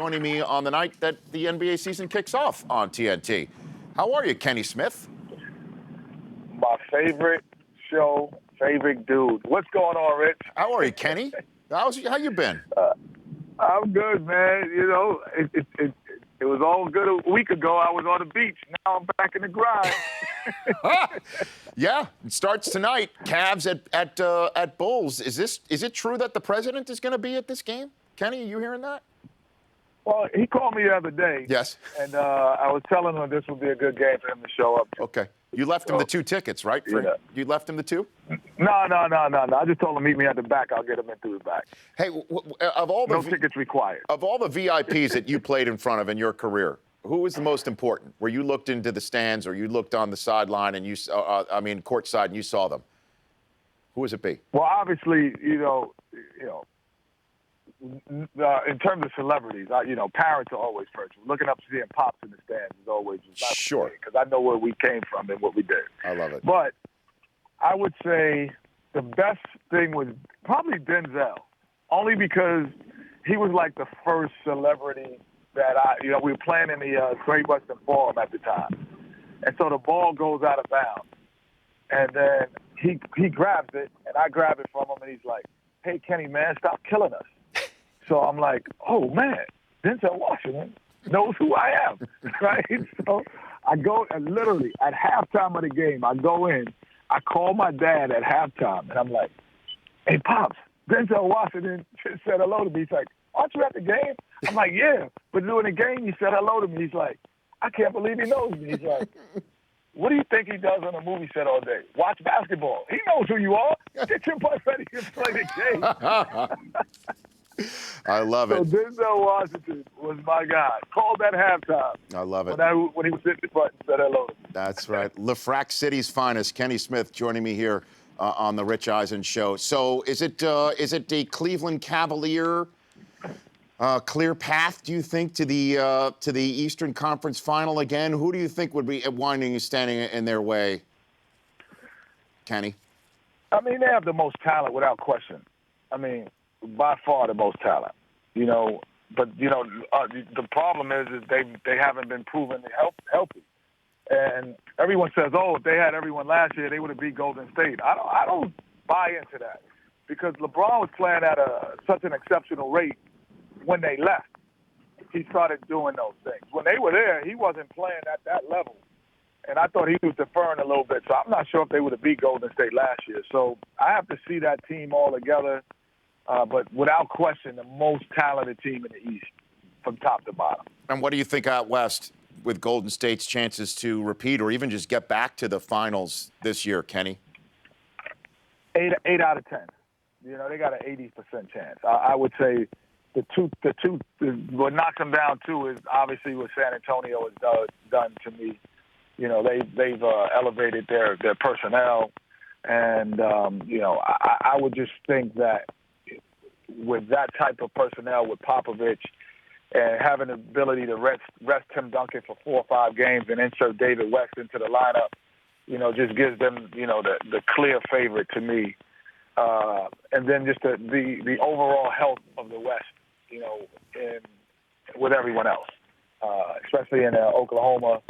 joining me on the night that the NBA season kicks off on TNT. How are you, Kenny Smith? My favorite show, favorite dude. What's going on, Rich? How are you, Kenny? How you been? I'm good, man. You know, it was all good a week ago. I was on the beach. Now I'm back in the grind. Yeah, it starts tonight. Cavs at Bulls. Is it true that the president is going to be at this game? Kenny, are you hearing that? Well, he called me the other day. Yes. And I was telling him this would be a good game for him to show up to. Okay. You left him the 2 tickets, right? Yeah. You left him the 2? No. I just told him meet me at the back. I'll get him in through the back. Hey, of all the no tickets required. Of all the VIPs that you played in front of in your career, who was the most important? Where you looked into the stands or you looked on the sideline and courtside and you saw them? Who was it be? Well, obviously, in terms of celebrities, parents are always first. Looking up, seeing pops in the stands is always sure, because I know where we came from and what we did. I love it. But I would say the best thing was probably Denzel, only because he was like the first celebrity that we were playing in the Great Western Forum at the time, and so the ball goes out of bounds, and then he grabs it, and I grab it from him, and he's like, "Hey, Kenny, man, stop killing us." So I'm like, oh, man, Denzel Washington knows who I am, right? So I go, and literally, at halftime of the game, I go in, I call my dad at halftime, and I'm like, hey, Pops, Denzel Washington just said hello to me. He's like, aren't you at the game? I'm like, yeah, but during the game, he said hello to me. He's like, I can't believe he knows me. He's like, what do you think he does on a movie set all day? Watch basketball. He knows who you are. Get your butt ready to play the game. I love it. So Denzel Washington was my guy. Called at halftime. I love it. When he was hitting the button, said hello. That's right. LaFrac City's finest, Kenny Smith, joining me here on the Rich Eisen Show. So is it the Cleveland Cavalier clear path, do you think, to the Eastern Conference Final again? Who do you think would be standing in their way, Kenny? I mean, they have the most talent without question. I mean, by far the most talent, But the problem is they haven't been proven healthy, and everyone says, oh, if they had everyone last year, they would have beat Golden State. I don't buy into that because LeBron was playing at such an exceptional rate when they left. He started doing those things. When they were there, he wasn't playing at that level, and I thought he was deferring a little bit. So I'm not sure if they would have beat Golden State last year. So I have to see that team all together. But without question, the most talented team in the East from top to bottom. And what do you think out West with Golden State's chances to repeat or even just get back to the finals this year, Kenny? 8 out of 10. They got an 80% chance. I would say what knocks them down, too, is obviously what San Antonio has done to me. They've elevated their personnel. And, I would just think that with that type of personnel with Popovich and having the ability to rest Tim Duncan for 4 or 5 games and insert David West into the lineup, just gives them, the clear favorite to me. And then just the overall health of the West, with everyone else, especially in Oklahoma,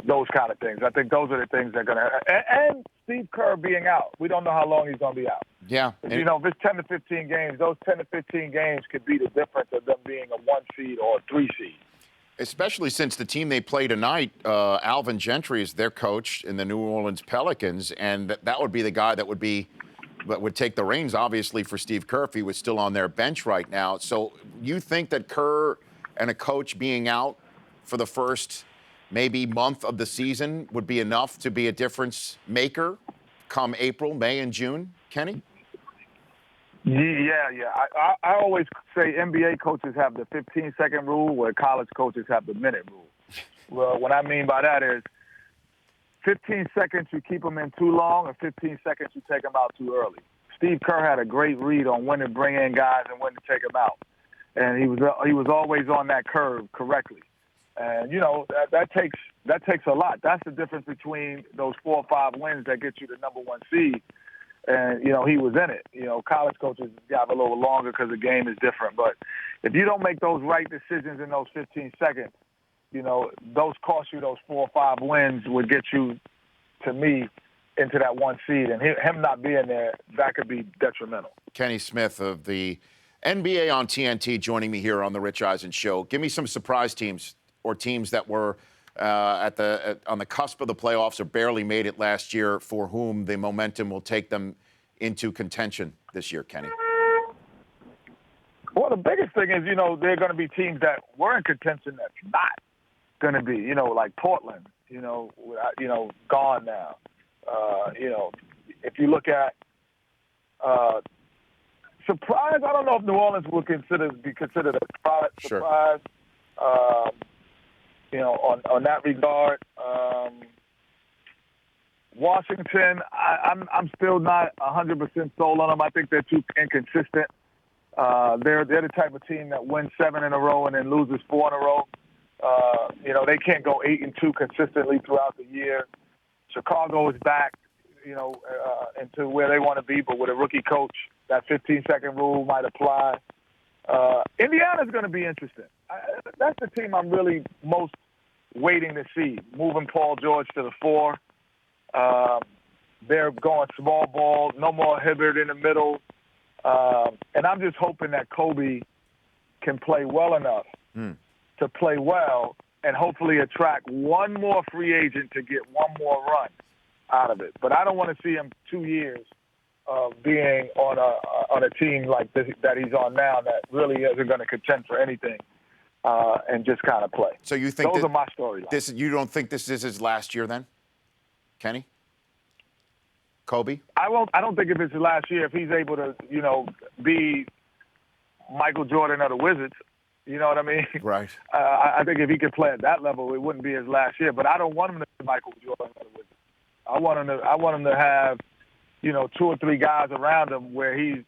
those kind of things. I think those are the things that are going to – and Steve Kerr being out. We don't know how long he's going to be out. Yeah. If it's 10 to 15 games, those 10 to 15 games could be the difference of them being a 1 seed or a 3 seed. Especially since the team they play tonight, Alvin Gentry is their coach in the New Orleans Pelicans, and that would be the guy that would take the reins, obviously, for Steve Kerr if he was still on their bench right now. So you think that Kerr and a coach being out for the first maybe month of the season would be enough to be a difference maker come April, May, and June, Kenny? Yeah. I always say NBA coaches have the 15-second rule where college coaches have the minute rule. Well, what I mean by that is 15 seconds you keep them in too long, and 15 seconds you take them out too early. Steve Kerr had a great read on when to bring in guys and when to take them out, and he was always on that curve correctly. And that takes a lot. That's the difference between those 4 or 5 wins that get you the number 1 seed and he was in it. College coaches got a little longer because the game is different. But if you don't make those right decisions in those 15 seconds, those cost you those 4 or 5 wins would get you, to me, into that 1 seed. And him not being there, that could be detrimental. Kenny Smith of the NBA on TNT joining me here on the Rich Eisen Show. Give me some surprise teams or teams that were on the cusp of the playoffs or barely made it last year for whom the momentum will take them into contention this year, Kenny. Well, the biggest thing is, there are going to be teams that were in contention that's not going to be, like Portland, gone now. If you look at surprise, I don't know if New Orleans would be considered a surprise. On that regard. Washington, I'm still not 100% sold on them. I think they're too inconsistent. They're the type of team that wins 7 in a row and then loses 4 in a row. They can't go 8-2 consistently throughout the year. Chicago is back, into where they want to be, but with a rookie coach, that 15-second rule might apply. Indiana's going to be interesting. That's the team I'm really most waiting to see, moving Paul George to the 4. They're going small ball, no more Hibbert in the middle. And I'm just hoping that Kobe can play well enough to play well and hopefully attract one more free agent to get one more run out of it. But I don't want to see him 2 years of being on a team like this that he's on now that really isn't going to contend for anything and just kind of play. So you think those are my storylines. You don't think this is his last year then, Kenny? Kobe? I don't think if it's his last year, if he's able to, be Michael Jordan of the Wizards. You know what I mean? Right. I think if he could play at that level, it wouldn't be his last year. But I don't want him to be Michael Jordan of the Wizards. I want him to have, 2 or 3 guys around him where he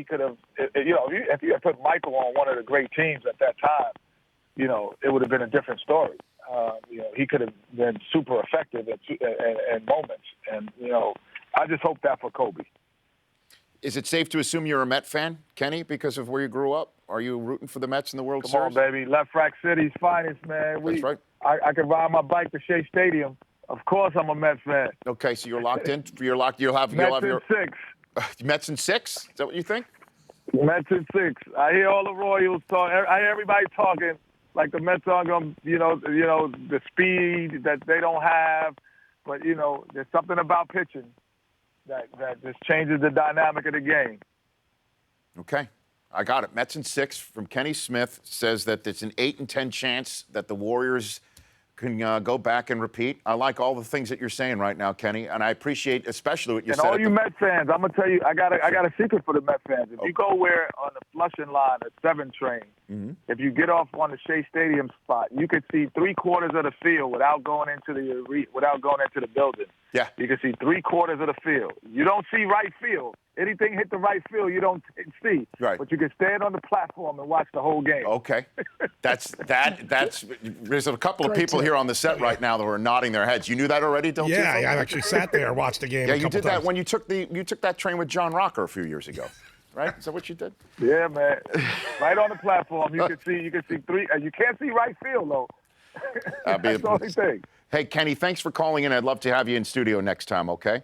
could have, if you had put Michael on one of the great teams at that time, it would have been a different story. He could have been super effective at moments. And, I just hope that for Kobe. Is it safe to assume you're a Met fan, Kenny, because of where you grew up? Are you rooting for the Mets in the World Series? Come on, baby. Left Rack City's finest, man. That's right. I can ride my bike to Shea Stadium. Of course I'm a Mets fan. Okay, so you're locked in. You'll have Mets your in 6. Mets in 6? Is that what you think? Mets in 6. I hear all the Royals talk. I hear everybody talking like the Mets are going, the speed that they don't have. But, there's something about pitching that just changes the dynamic of the game. Okay. I got it. Mets in 6 from Kenny Smith says that it's an 8 in 10 chance that the Warriors can go back and repeat. I like all the things that you're saying right now, Kenny, and I appreciate especially what you said. And all you Met fans, I'm gonna tell you, I got a secret for the Met fans. If you go where on the Flushing line, the 7 train, if you get off on the Shea Stadium spot, you can see 3/4 of the field without going into the building. Yeah, you can see 3/4 of the field. You don't see right field. Anything hit the right field, you don't see. Right. But you can stand on the platform and watch the whole game. Okay. That's there's a couple of people here on the set right now that are nodding their heads. You knew that already, don't you? Yeah, I actually sat there and watched the game. Yeah, a you couple did that times. when you took that train with John Rocker a few years ago. Right? Is that what you did? Yeah, man. Right on the platform. You can see 3. You can't see right field though. That's the only thing. Hey, Kenny, thanks for calling in. I'd love to have you in studio next time, okay?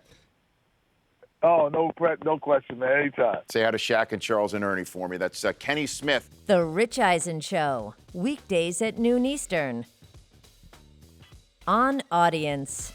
Oh, no question, man. Anytime. Say hi to Shaq and Charles and Ernie for me. That's Kenny Smith. The Rich Eisen Show, weekdays at noon Eastern. On Audience.